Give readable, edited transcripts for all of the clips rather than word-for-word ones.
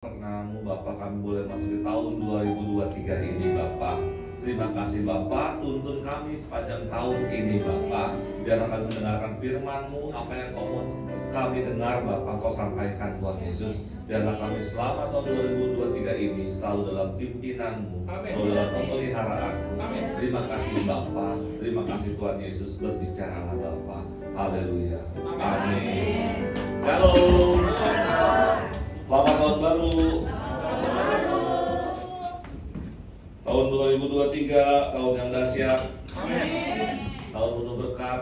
Perkenalanmu Bapak, kami boleh masuk di tahun 2023 ini Bapak. Terima kasih Bapak, tuntun kami sepanjang tahun ini Bapak. Biarlah kami mendengarkan firman-Mu, apa yang kami dengar Bapak Kau sampaikan Tuhan Yesus. Biarlah kami selama tahun 2023 ini selalu dalam pimpinan-Mu, selalu dalam pemeliharaan-Mu. Terima kasih Bapak, terima kasih Tuhan Yesus, berbicaralah Bapak. Haleluya. Amin. Shalom. Selamat tahun baru. Tahun 2023, tahun yang dahsyat. Tahun penuh berkat.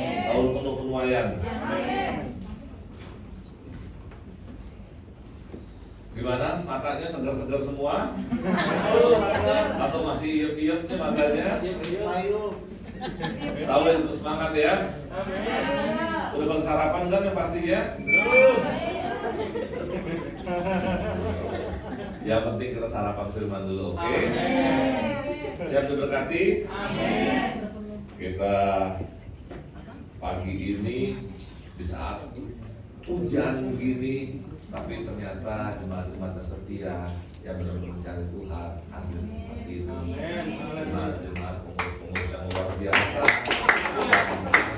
Tahun penuh penuaian. Gimana? Matanya segar-segar semua? Atau masih iup-iup nih matanya? Tahu ya, terus semangat ya. Udah pada sarapan kan yang pasti ya? Yang penting kita sarapan firman dulu, oke? Siap diberkati? Kita pagi ini di saat hujan begini, tapi ternyata jemaat-jemaat setia yang benar-benar mencari Tuhan hadir seperti itu. Jemaat-jemaat pengurus yang luar biasa yang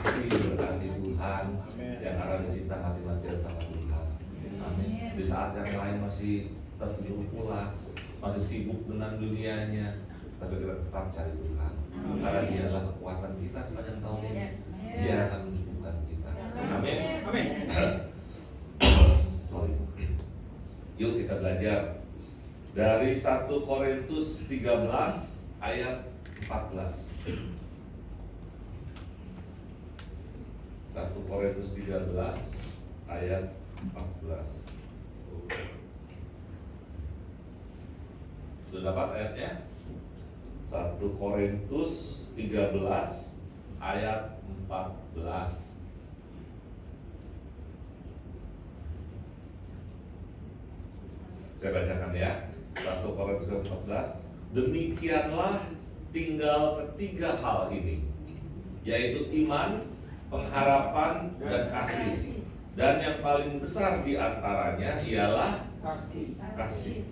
pasti diberkati Tuhan, yang akan dicinta mati-matian sama Tuhan. Amin. Di saat yang lain masih tertidur pulas, masih sibuk dengan dunianya, tapi kita tetap cari Tuhan. Karena Dialah kekuatan kita sepanjang tahun ini. Dia akan mencukupkan kita. Amin. Amin. Sorry. Yuk kita belajar dari 1 Korintus 13 ayat 14. 1 Korintus 13 ayat 14. Sudah dapat ayatnya? 1 Korintus 13 ayat 14. Saya bacakan ya. 1 Korintus 14. Demikianlah tinggal ketiga hal ini, yaitu iman, pengharapan, dan kasih. Dan yang paling besar di antaranya ialah kasih.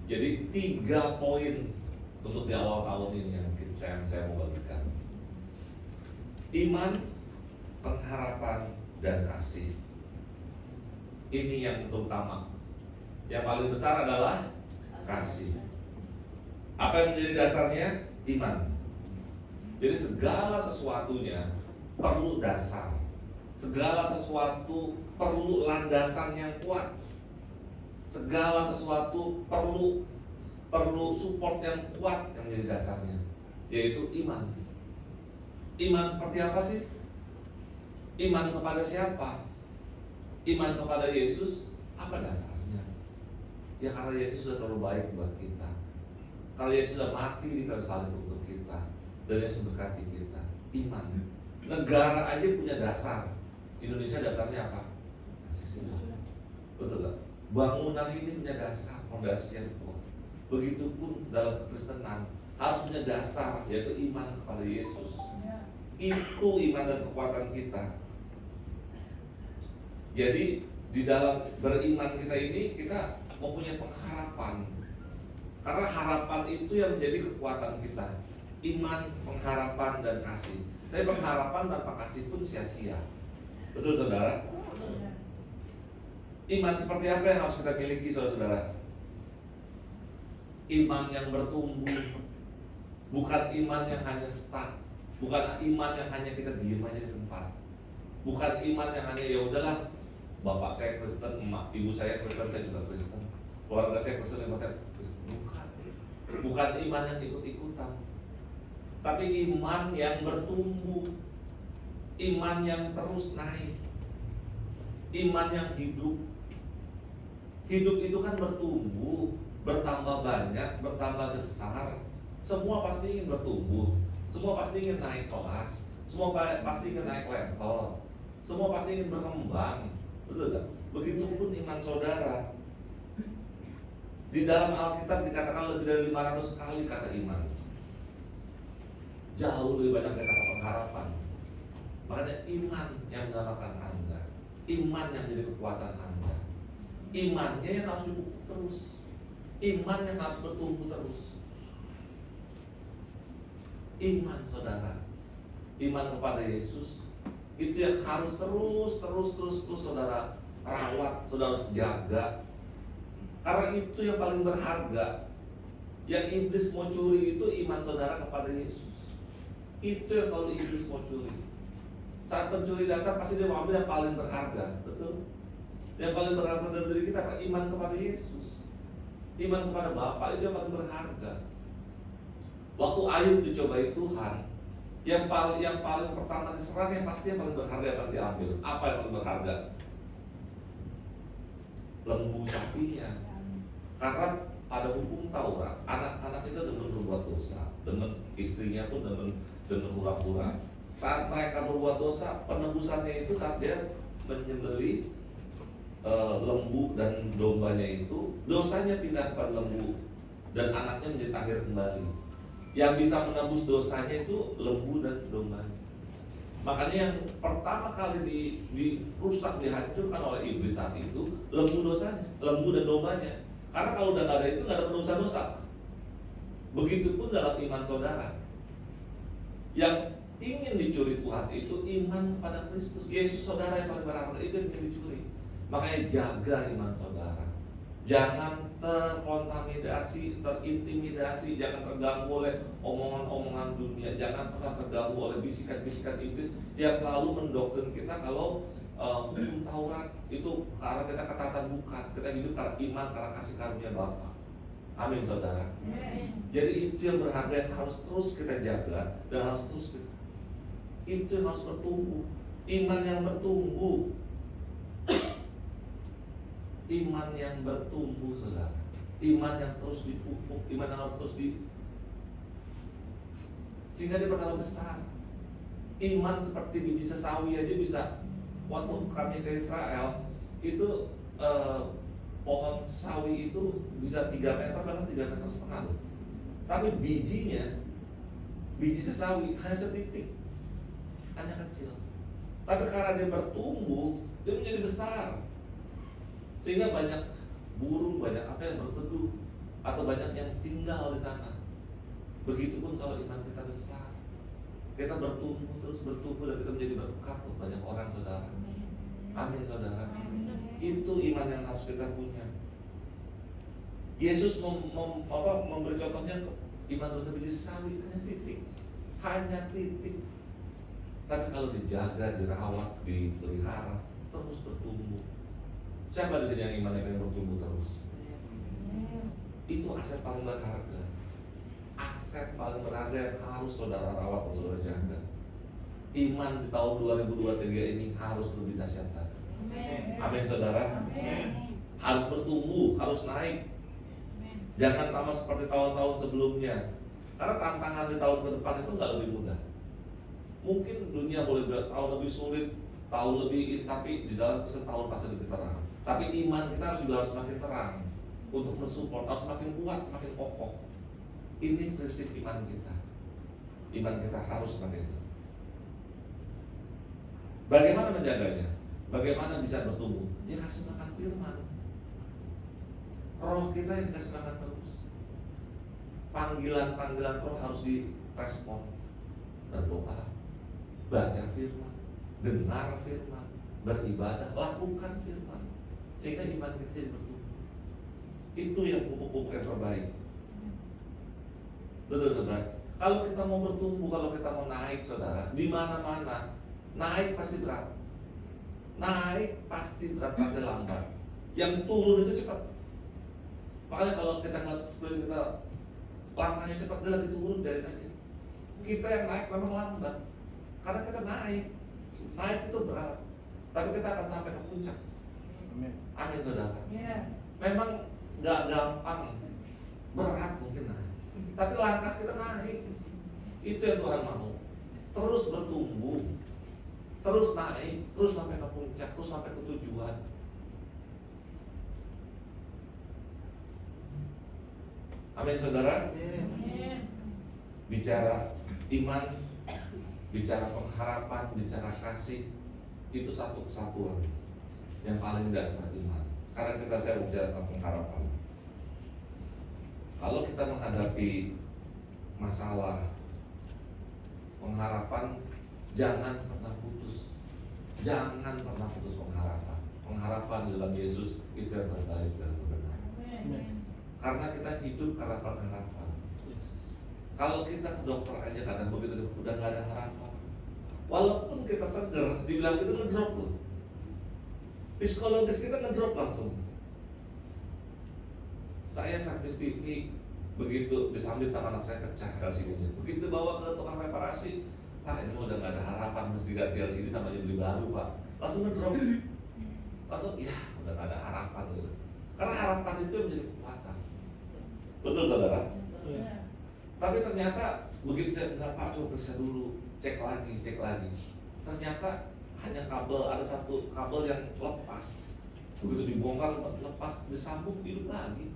Jadi 3 poin untuk di awal tahun ini yang saya mau bagikan. Iman, pengharapan, dan kasih. Ini yang terutama. Yang paling besar adalah kasih. Apa yang menjadi dasarnya? Iman. Jadi segala sesuatunya perlu dasar. Segala sesuatu perlu landasan yang kuat. Segala sesuatu perlu support yang kuat yang menjadi dasarnya, yaitu iman. Iman seperti apa sih? Iman kepada siapa? Iman kepada Yesus. Apa dasarnya? Ya karena Yesus sudah terlalu baik buat kita. Kalau Yesus sudah mati di kayu salib untuk kita, dan Yesus berkati kita. Iman. Negara aja punya dasar. Indonesia dasarnya apa? Betul gak? Bangunan ini punya dasar, fondasi yang kuat. Begitupun dalam kekristenan harus punya dasar, yaitu iman kepada Yesus. Itu iman dan kekuatan kita. Jadi di dalam beriman kita ini, kita mempunyai pengharapan. Karena harapan itu yang menjadi kekuatan kita. Iman, pengharapan, dan kasih. Tapi pengharapan tanpa kasih pun sia-sia. Betul saudara? Iman seperti apa yang harus kita miliki saudara-saudara? Iman yang bertumbuh. Bukan iman yang hanya stuck. Bukan iman yang hanya kita diem aja di tempat. Bukan iman yang hanya ya udahlah, bapak saya Kristen, ibu saya Kristen, saya juga Kristen, keluarga saya Kristen, ibu saya Kristen. Bukan iman yang ikut-ikutan, tapi iman yang bertumbuh. Iman yang terus naik. Iman yang hidup. Hidup itu kan bertumbuh, bertambah banyak, bertambah besar. Semua pasti ingin bertumbuh. Semua pasti ingin naik kelas. Semua pasti ingin naik level. Semua pasti ingin berkembang. Betul gak? Begitupun iman saudara. Di dalam Alkitab dikatakan lebih dari 500 kali kata iman. Jauh lebih banyak dari kata pengharapan. Makanya iman yang menyelamatkan Anda. Iman yang jadi kekuatan Anda. Imannya yang harus dipupuk terus. Iman yang harus bertumbuh terus. Iman saudara, iman kepada Yesus itu yang harus terus saudara rawat, saudara jaga. Karena itu yang paling berharga. Yang iblis mau curi itu iman saudara kepada Yesus. Itu yang selalu iblis mau curi. Saat pencuri datang pasti dia mau ambil yang paling berharga, betul? Yang paling berharga dalam diri kita apa? Iman kepada Yesus. Iman kepada Bapa itu yang paling berharga. Waktu Ayub dicobai Tuhan, yang paling pertama diserang yang pasti yang paling berharga yang diambil. Apa yang paling berharga? Lembu sapinya. Karena pada hukum Taurat, anak-anak itu dengan berbuat dosa, dengan istrinya pun dengan hura-hura. Saat mereka berbuat dosa, penebusannya itu saat dia menyembelih lembu dan dombanya itu, dosanya pindah kepada lembu dan anaknya menjadi tahir kembali. Yang bisa menebus dosanya itu lembu dan dombanya. Makanya yang pertama kali dirusak, dihancurkan oleh iblis saat itu lembu dosanya, lembu dan dombanya. Karena kalau udah nggak ada itu, nggak ada penebusan dosa. Begitupun dalam iman saudara. Yang ingin dicuri Tuhan itu iman kepada Kristus. Yesus saudara yang paling berharga itu yang ingin dicuri. Makanya jaga iman saudara. Jangan terkontaminasi, terintimidasi, jangan terganggu oleh omongan-omongan dunia, jangan pernah terganggu oleh bisikan-bisikan iblis yang selalu mendoktrin kita kalau hukum Taurat itu karena kita ketaatan, bukan. Kita hidup karena iman, karena kasih karunia Bapa. Amin saudara. Jadi itu yang berharga yang harus terus kita jaga dan harus terus itu yang harus bertumbuh. Iman yang bertumbuh. Iman yang bertumbuh saudara. Iman yang terus dipupuk, iman yang harus terus sehingga dia bertambah besar. Iman seperti biji sesawi aja bisa. Waktu kami ke Israel itu pohon sawi itu bisa 3 meter, bahkan 3,5 meter loh. Tapi bijinya, biji sesawi hanya setitik, hanya kecil. Tapi karena dia bertumbuh, dia menjadi besar. Sehingga banyak burung, banyak apa yang berteduh, atau banyak yang tinggal di sana. Begitupun kalau iman kita besar, kita bertumbuh, terus bertumbuh, dan kita menjadi berkat untuk banyak orang saudara. Amin saudara. Itu iman yang harus kita punya. Yesus memberi contohnya iman bersama biji sawi, hanya titik. Tapi kalau dijaga, dirawat, dipelihara, terus bertumbuh. Siapa di sini yang imannya pengen bertumbuh terus? Itu aset paling berharga. Aset paling berharga yang harus saudara rawat dan saudara jaga. Iman di tahun 2023 ini harus lebih dahsyat lagi. Amin saudara. Harus bertumbuh, harus naik. Jangan sama seperti tahun-tahun sebelumnya. Karena tantangan di tahun ke depan itu nggak lebih mudah. Mungkin dunia boleh tahun lebih sulit, tahun lebih, tapi di dalam setahun pasti lebih terang. Tapi iman kita harus semakin terang untuk mensupport, harus semakin kuat, semakin kokoh. Ini prinsip iman kita. Iman kita harus seperti itu. Bagaimana menjaganya? Bagaimana bisa bertumbuh? Ya kasih makan firman. Roh kita yang dikasih makan terus. Panggilan-panggilan roh harus direspon. Berdoa, baca firman, dengar firman, beribadah, lakukan firman, sehingga iman kita jadi bertumbuh. Itu yang pupuk-pupuk yang terbaik. Betul-betul. Kalau kita mau bertumbuh, kalau kita mau naik saudara, di mana-mana naik pasti berat. Naik pasti berat, pasti lambat. Yang turun itu cepat. Makanya kalau kita ngeliat sekeliling kita langkahnya cepat, dia lagi turun dari aja. Kita yang naik memang lambat, karena kita naik itu berat. Tapi kita akan sampai ke puncak. Amin saudara. Memang nggak gampang, berat mungkin naik, tapi langkah kita naik. Itu yang Tuhan mau. Terus bertumbuh, terus naik, terus sampai ke puncak, terus sampai ke tujuan. Amin saudara. Bicara iman, bicara pengharapan, bicara kasih, itu satu kesatuan yang paling dasar iman. Karena saya bicara tentang pengharapan. Kalau kita menghadapi masalah pengharapan, jangan pernah putus. Jangan pernah putus pengharapan. Pengharapan dalam Yesus itu yang terbaik dan terbenar. Karena kita hidup karena pengharapan. Kalau kita ke dokter aja kadang begitu udah nggak ada harapan. Walaupun kita seger, dibilang itu ngedrop loh. Psikologis kita ngedrop langsung. Saya servis TV, begitu disambit sama anak saya pecah LCD-nya. Begitu bawa ke tukang reparasi, Pak ini udah nggak ada harapan, mesti ganti LCD sama aja beli baru Pak. Langsung ngedrop. Langsung ya udah nggak ada harapan gitu. Karena harapan itu menjadi kekuatan. Betul saudara? Ya. Tapi ternyata begitu saya bilang Pak coba periksa dulu, cek lagi. Ternyata hanya kabel, ada satu kabel yang lepas. Begitu dibongkar lepas, disambung hidup lagi.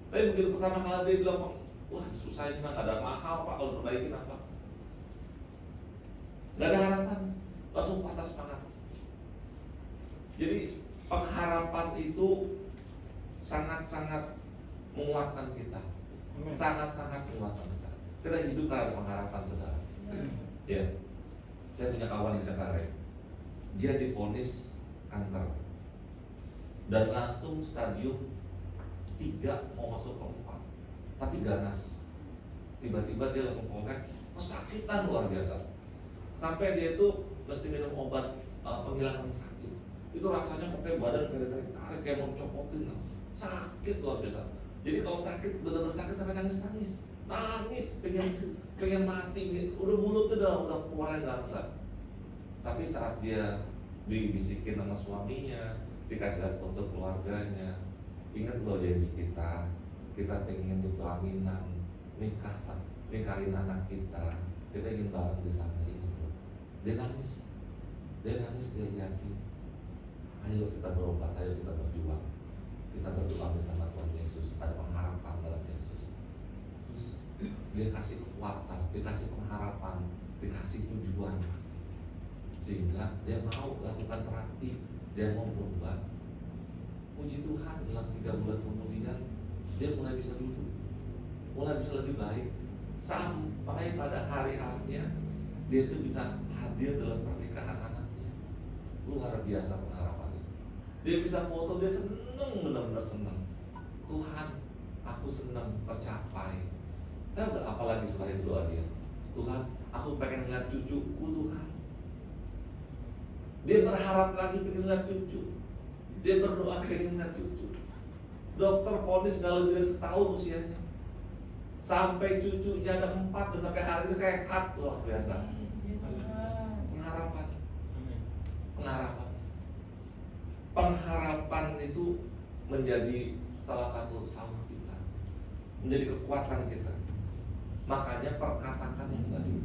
Tapi begitu pertama kali dia bilang, wah susah ini mah, gak ada mahal Pak kalau perbaikin apa. Gak ada harapan, langsung patah semangat. Jadi pengharapan itu sangat-sangat menguatkan kita. Sangat-sangat menguatkan kita. Kita hidup karena pengharapan kita. Ya, saya punya kawan di Jakarta. Dia divonis kanker dan langsung stadium 3 mau masuk ke 4, tapi ganas. Tiba-tiba dia langsung kolek, kesakitan luar biasa. Sampai dia itu mesti minum obat penghilang rasa sakit. Itu rasanya katanya badan tarik kayak mau copotin, sakit luar biasa. Jadi kalau sakit benar-benar sakit sampai nangis, pengen mati. Udah mulut udah keluar nggak bisa. Tapi saat dia dibisikin sama suaminya, dikasih lihat foto keluarganya, ingat loh janji kita pengen di pelaminan, nikahin anak kita ingin bareng di sana. Ingat loh. Dia nangis, dia liatin. Ayo kita berobat, ayo kita berjuang, kita berdoa bersama Tuhan Yesus, ada pengharapan dalam Yesus. Terus dia kasih kekuatan, dia kasih pengharapan, dikasih tujuan, sehingga dia mau lakukan terapi, dia mau berubah. Puji Tuhan, dalam 3 bulan kemudian dia mulai bisa duduk, mulai bisa lebih baik, sampai pada hari-harinya dia itu bisa hadir dalam pernikahan anaknya. Luar biasa pengharapannya. Dia bisa foto, dia seneng, benar-benar seneng. Tuhan, aku senang tercapai. Tahu gak apalagi setelah itu doa dia? Tuhan, aku pengen lihat cucuku Tuhan. Dia berharap lagi pengen lihat cucu. Dia berdoa pengen lihat cucu. Dokter vonis gak lebih dari setahun usianya. Sampai cucunya ada 4 dan sampai hari ini sehat, luar biasa. Pengharapan. Pengharapan itu menjadi salah satu sahur kita, menjadi kekuatan kita. Makanya perkataan yang baik,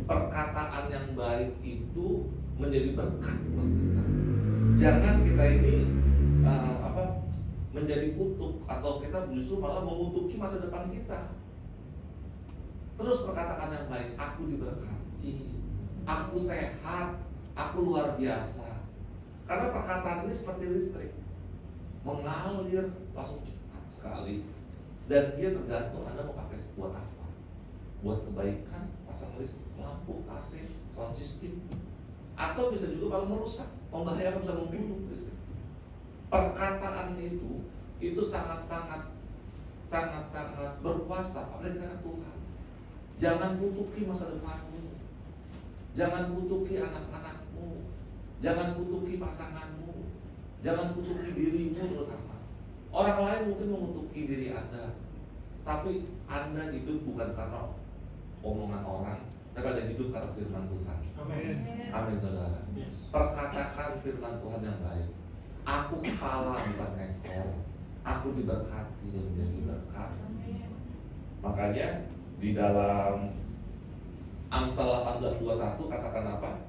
perkataan yang baik itu menjadi berkat buat kita. Jangan kita ini menjadi kutuk, atau kita justru malah mengutuki masa depan kita. Terus perkataan yang baik, aku diberkati, aku sehat, aku luar biasa. Karena perkataan ini seperti listrik, mengalir langsung cepat sekali. Dan dia tergantung Anda mau pakai buat apa. Buat kebaikan, pasang listrik, lampu, AC, sound system, atau bisa juga kalau merusak, membahayakan, bisa membunuh listrik. Perkataan itu sangat-sangat berkuasa, apalagi dengan Tuhan. Jangan kutuki masa depanmu, jangan kutuki anak-anakmu, jangan kutuki pasanganmu, jangan kutuki dirimu terutama. Orang lain mungkin mengutuki diri Anda, tapi Anda hidup bukan karena omongan orang, tapi Anda hidup karena firman Tuhan. Amin. Amin saudara. Perkatakan firman Tuhan yang baik. Aku kepala bukan ekor, aku diberkati dan menjadi berkat. Makanya di dalam Amsal 18:21 katakan apa?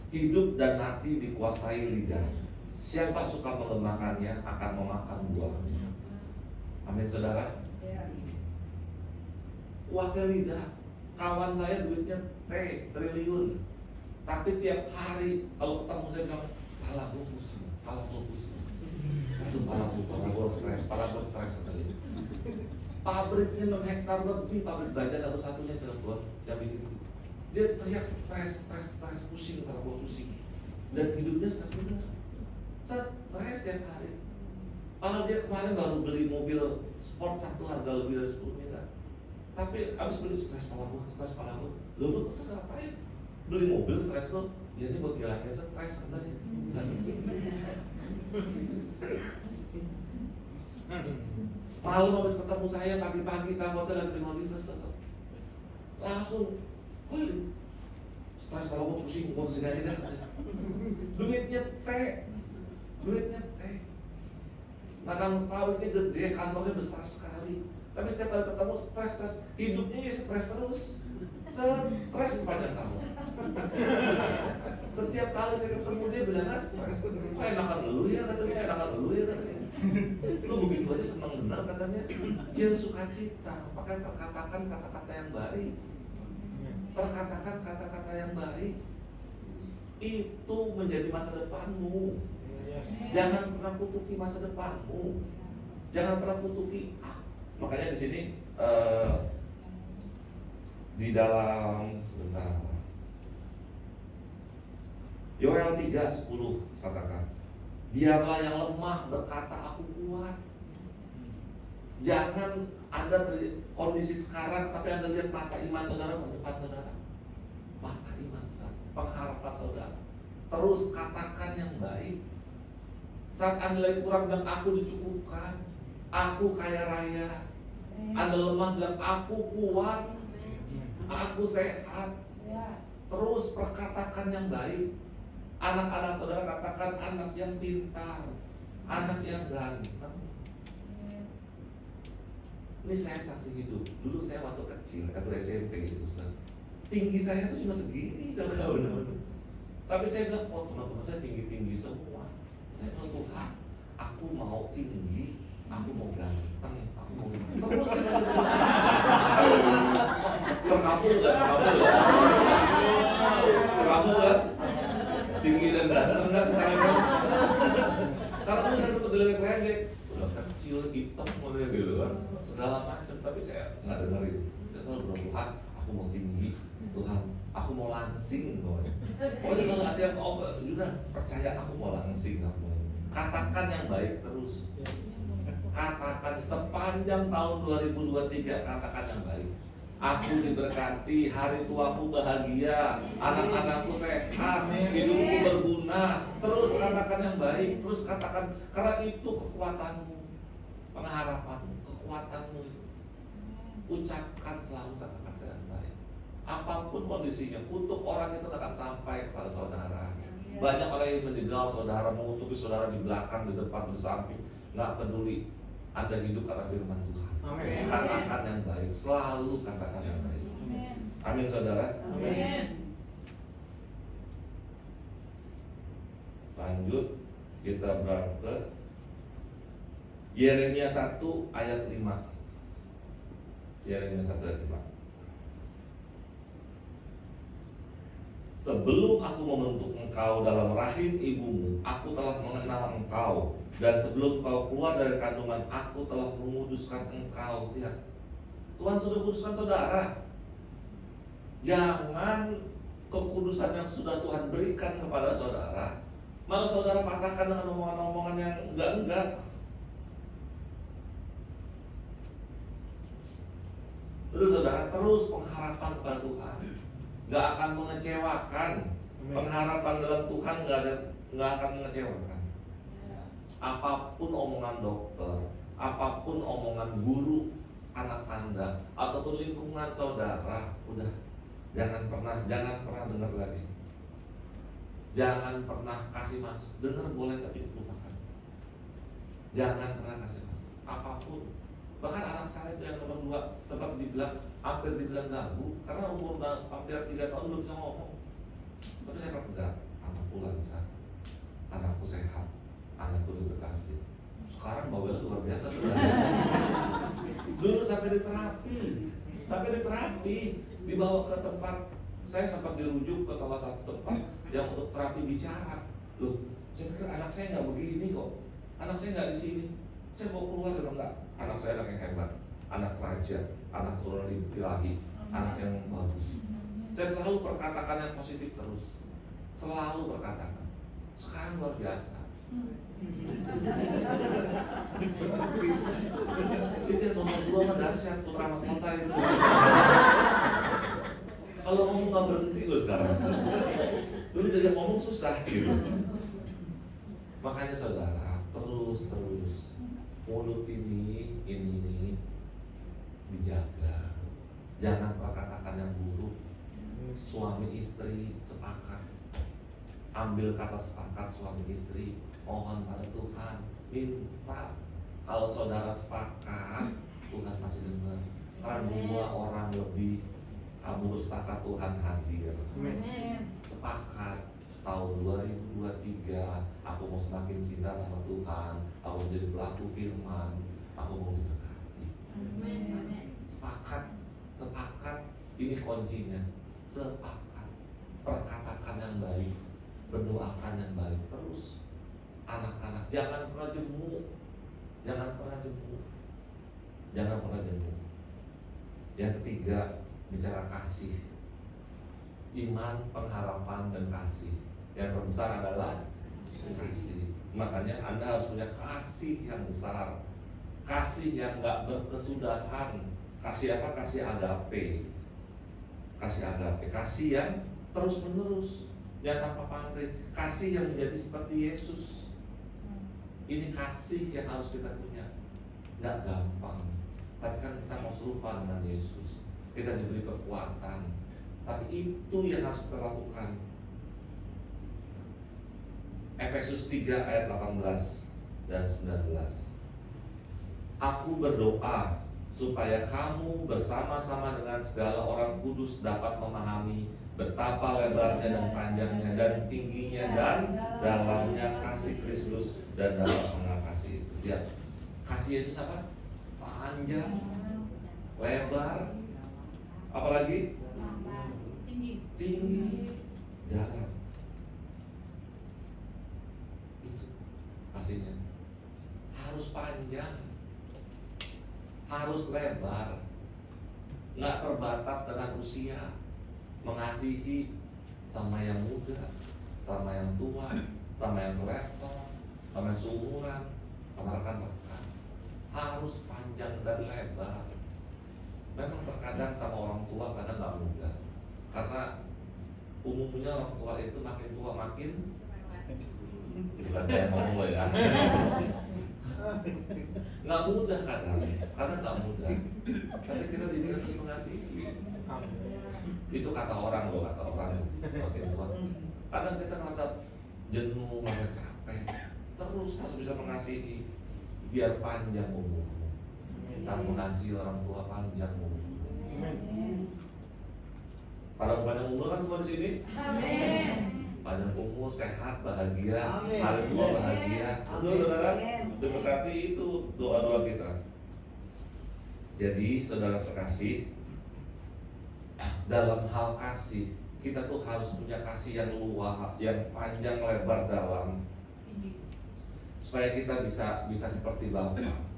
Hidup dan mati dikuasai lidah. Siapa suka mengemakannya akan memakan buahnya. Amin saudara. Kuasai lidah. Kawan saya duitnya triliun, tapi tiap hari kalau ketemu saya bilang, kepala gue pusing. Aduh, pala gue stres sekali. Pabriknya 6 hektar lebih, pabrik baja satu-satunya Cirebon yang bikin. Dia teriak stres, pusing, kepala gue pusing. Dan hidupnya stres bener. Stres tiap hari. Kalau dia kemarin baru beli mobil sport satu harga lebih dari 10 miliar, tapi abis beli stres kepala gue. Lu stres ngapain? Beli mobil stres lo? Ya ini buat ngilangin stres katanya. Malam habis ketemu saya pagi-pagi, kamu saya lagi di Maldives, langsung, stres kalau gue pusing, gue kesini aja dah. Duitnya teh. Bahkan pabriknya gede, kantornya besar sekali. Tapi setiap kali ketemu stres, hidupnya ya stres terus. Stres sepanjang tahun. Setiap kali saya ketemu dia bilang stres. Kok enakan lu ya katanya, Lu begitu aja senang benar katanya. Biar sukacita, pakai perkatakan kata-kata yang baik. Perkatakan kata-kata yang baik. Itu menjadi masa depanmu. Jangan pernah kutuki masa depanmu. Jangan pernah kutuki. Makanya di sini di dalam sebentar. Yoel 3:10 katakan, biarlah yang lemah berkata aku kuat. Jangan Anda kondisi sekarang, tapi Anda lihat mata iman saudara depan saudara. Mata iman, pengharapan saudara. Terus katakan yang baik. Saat Anda lagi kurang bilang aku dicukupkan, aku kaya raya. Anda lemah bilang aku kuat, aku sehat. Terus perkatakan yang baik. Anak-anak saudara katakan anak yang pintar, anak yang ganteng. Ini saya saksi hidup. Dulu saya waktu kecil atau SMP gitu, tinggi saya tuh cuma segini, tapi saya bilang, oh teman-teman saya tinggi-tinggi semua. Saya bilang, Tuhan, aku mau tinggi, aku mau ganteng, aku mau terus terkabul gak? Terkabul gak? Tinggi dan ganteng gak sekarang? Karena dulu saya sempat delek-delek, udah kecil, hitam, model gitu kan, segala macam. Tapi saya nggak dengerin. Saya selalu bilang, Tuhan, aku mau tinggi, Tuhan, aku mau langsing. Pokoknya kalau ada yang over, udah percaya aku mau langsing. Katakan yang baik terus. Katakan sepanjang tahun 2023, katakan yang baik. Aku diberkati, hari tuaku bahagia, anak-anakku sehat, hidupku berguna. Terus katakan yang baik, terus katakan, karena itu kekuatanmu, pengharapanmu, kekuatanmu. Ucapkan selalu kata-kata yang baik. Apapun kondisinya, kutuk orang itu akan sampai kepada saudara. Banyak orang yang menjegal saudara, mengutuki saudara di belakang, di depan, di samping. Nggak peduli. Anda hidup karena firman Tuhan. Amin. Katakan yang baik, selalu katakan yang baik. Amin saudara. Amin. Lanjut, kita berangkat ke Yeremia 1 ayat 5. Yeremia 1 ayat 5. Sebelum aku membentuk engkau dalam rahim ibumu, aku telah mengenal engkau. Dan sebelum kau keluar dari kandungan, aku telah menguduskan engkau. Lihat, Tuhan sudah kuduskan saudara. Jangan kekudusan yang sudah Tuhan berikan kepada saudara malah saudara patahkan dengan omongan-omongan yang enggak. Terus saudara terus pengharapan kepada Tuhan, nggak akan mengecewakan. Pengharapan dalam Tuhan nggak akan mengecewakan. Apapun omongan dokter, apapun omongan guru anak Anda, ataupun lingkungan saudara, udah jangan pernah dengar lagi. Jangan pernah kasih masuk. Dengar boleh tapi lupakan. Jangan pernah kasih masuk. Apapun. Bahkan anak saya yang nomor 2 sempat hampir dibilang ganggu karena umur hampir 3 tahun belum bisa ngomong. Tapi saya pernah anakku lancar, anakku sehat, anakku diberkati. Sekarang bawel luar biasa sudah. Dulu sampai diterapi, dibawa ke tempat. Saya sempat dirujuk ke salah satu tempat yang untuk terapi bicara. Loh, saya pikir anak saya nggak begini kok. Anak saya nggak di sini, saya mau keluar. Dia bilang, enggak, anak saya anak yang hebat, anak raja, anak keturunan ilahi, anak yang bagus. Saya selalu perkatakan yang positif terus, selalu perkatakan. Sekarang luar biasa. Itu yang nomor 2 mah dahsyat, putra mahkota itu. Kalau ngomong nggak berhenti loh sekarang. Dulu diajak ngomong susah gitu. Makanya saudara, terus mulut ini dijaga. Jangan perkatakan yang buruk. Suami istri sepakat, ambil kata sepakat suami istri, mohon pada Tuhan, minta. Kalau saudara sepakat, Tuhan masih dengar. Kan 2 orang lebih, kamu bersepakat, Tuhan hadir. Sepakat, tahun 2023 aku mau semakin cinta sama Tuhan, aku menjadi pelaku firman, aku mau diberkati. Sepakat, ini kuncinya. Sepakat, perkatakan yang baik, berdoakan yang baik terus. Anak-anak jangan pernah jemu. Yang ketiga, bicara kasih. Iman, pengharapan, dan kasih. Yang terbesar adalah kasih. Makanya Anda harus punya kasih yang besar, kasih yang gak berkesudahan. Kasih apa? Kasih agape. Kasih yang terus menerus, yang sampai pamrih. Kasih yang menjadi seperti Yesus. Ini kasih yang harus kita punya. Gak gampang, tapi kan kita mau serupa dengan Yesus. Kita diberi kekuatan, tapi itu yang harus kita lakukan. Efesus 3 ayat 18 dan 19. Aku berdoa supaya kamu bersama-sama dengan segala orang kudus dapat memahami betapa lebarnya dan panjangnya dan tingginya dan dalamnya kasih Kristus dan dalam mengasihi itu. Ya, kasih Yesus apa? Panjang, lebar, apalagi tinggi, dalam. Itu kasihnya. Harus panjang, harus lebar, nggak terbatas dengan usia. Mengasihi sama yang muda, sama yang tua, sama yang selevel, sama yang seumuran, sama rekan-rekan. Harus panjang dan lebar. Memang terkadang sama orang tua kadang nggak mudah, karena umumnya orang tua itu makin tua makin, bukan saya ngomong ya, nggak mudah kadang nggak mudah. Tapi kita dibilang mengasihi. Itu kata orang makin tua. Kadang kita merasa jenuh, merasa capek. Terus harus bisa mengasihi biar panjang umurmu. Saat mengasihi orang tua panjang umur. Para panjang umur kan semua di sini. Amin. Panjang umur, sehat, bahagia, hari tua bahagia. Betul, saudara? Berkati itu doa-doa kita. Jadi saudara terkasih, dalam hal kasih kita tuh harus punya kasih yang luas, yang panjang, lebar, dalam, supaya kita bisa seperti Bapa.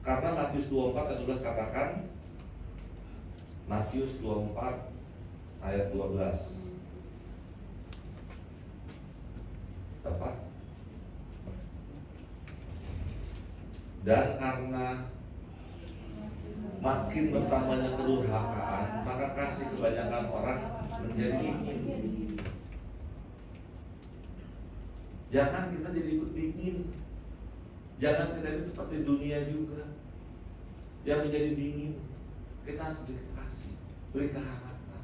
Karena Matius 24 ayat 12 katakan, Matius 24 ayat 12 tepat. Dan karena makin bertambahnya kedurhakaan, maka kasih kebanyakan orang menjadi dingin. Jangan kita jadi ikut dingin. Jangan kita ini seperti dunia juga yang menjadi dingin. Kita harus beri kasih, beri kehangatan,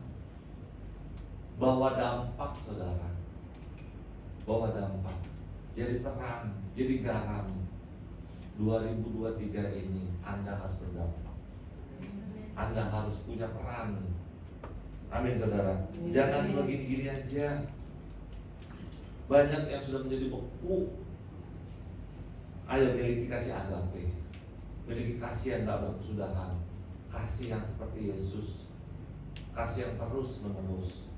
bawa dampak, saudara. Bawa dampak, jadi terang, jadi garam. 2023 ini Anda harus berdampak. Anda harus punya peran. Amin, saudara. Jangan cuma gini-gini aja. Banyak yang sudah menjadi beku. Ayo miliki kasih agape, miliki kasih yang tak berkesudahan, kasih yang seperti Yesus, kasih yang terus menerus.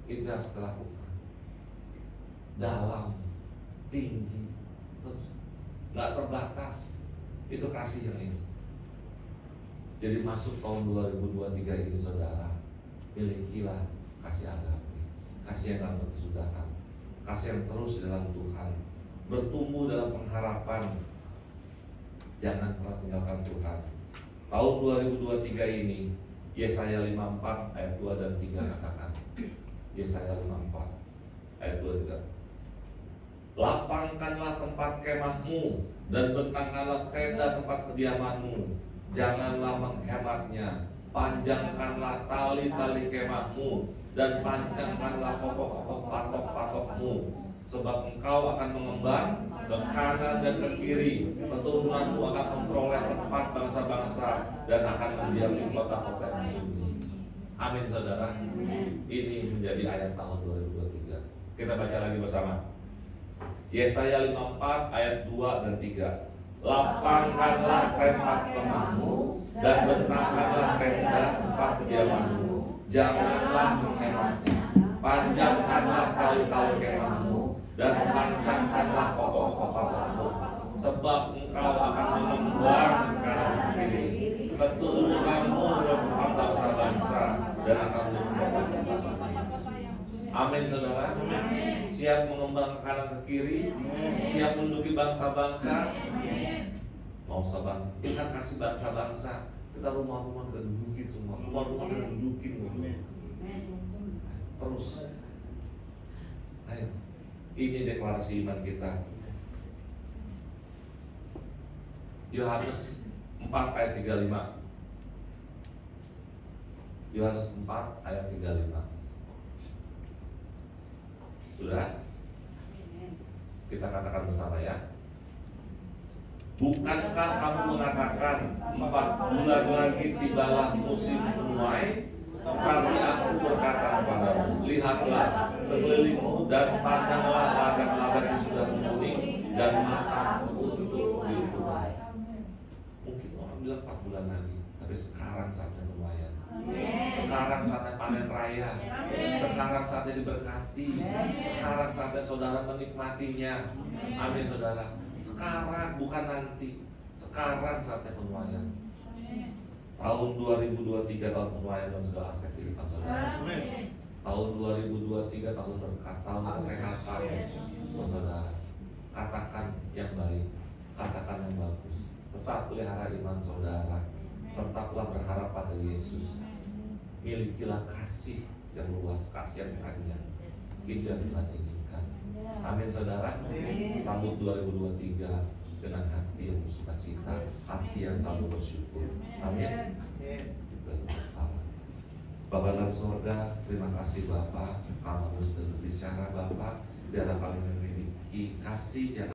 Itu harus kita lakukan. Dalam, tinggi, terus nggak terbatas. Itu kasih yang ini. Jadi masuk tahun 2023 ini saudara, milikilah kasih agape, kasih yang tak berkesudahan, kasih yang terus dalam Tuhan, bertumbuh dalam pengharapan. Jangan pernah tinggalkan Tuhan. Tahun 2023 ini, Yesaya 54 ayat 2 dan 3 katakan. Yesaya 54 ayat 2 dan 3. Lapangkanlah tempat kemahmu dan bentangkanlah tenda tempat kediamanmu. Janganlah menghematnya. Panjangkanlah tali-tali kemahmu dan panjangkanlah pokok-pokok patok-patokmu. Sebab engkau akan mengembang ke kanan dan ke kiri. Keturunanmu akan memperoleh tempat bangsa-bangsa dan akan mendiami kota-kota yang sunyi. Amin saudara. Ini menjadi ayat tahun 2023. Kita baca lagi bersama. Yesaya 54 ayat 2 dan 3. Lapangkanlah tempat kemahmu dan bentangkanlah tenda tempat kediamanmu. Janganlah menghematnya. Panjangkanlah tali-tali kemahmu dan pancangkanlah pokok-pokok patokmu. Sebab engkau akan mengembang ke kanan dan kiri. Keturunanmu berempat bangsa-bangsa dan akan menjadi. Amin saudara. Siap mengembang ke kanan ke kiri, siap menduduki bangsa-bangsa. Mau sabang, Tuhan kasih bangsa-bangsa. Kita rumah-rumah kita dudukin semua, rumah-rumah kita dudukin. Terus. Ayo. Ini deklarasi iman kita. Yohanes 4 ayat 35. Yohanes 4 ayat 35. Sudah? Kita katakan bersama ya. Bukankah kamu mengatakan 4 bulan lagi tibalah musim menuai? Tetapi aku berkata kepadamu, lihatlah sekelilingmu dan pandanglah ladang-ladang yang sudah sembunyi dan matamu untuk diukur. Mungkin orang bilang 4 bulan lagi, tapi sekarang saatnya menuaian. Sekarang saatnya panen raya. Sekarang saatnya diberkati. Sekarang saatnya saudara menikmatinya. Amin saudara. Sekarang bukan nanti. Sekarang saatnya penuaian. Tahun 2023 tahun penuaian dalam segala aspek kehidupan saudara. Tahun 2023 tahun berkat, tahun kesehatan saudara. Katakan yang baik, katakan yang bagus. Tetap pelihara iman saudara. Tetaplah berharap pada Yesus. Milikilah kasih yang luas, kasih yang panjang. Itu yang Tuhan inginkan. Amin saudara. Sambut 2023 dengan hati yang bersukacita, hati yang selalu bersyukur. Amin. Bapa dalam surga, terima kasih Bapa. Kamu sudah berbicara Bapa, biarlah kami memiliki kasih yang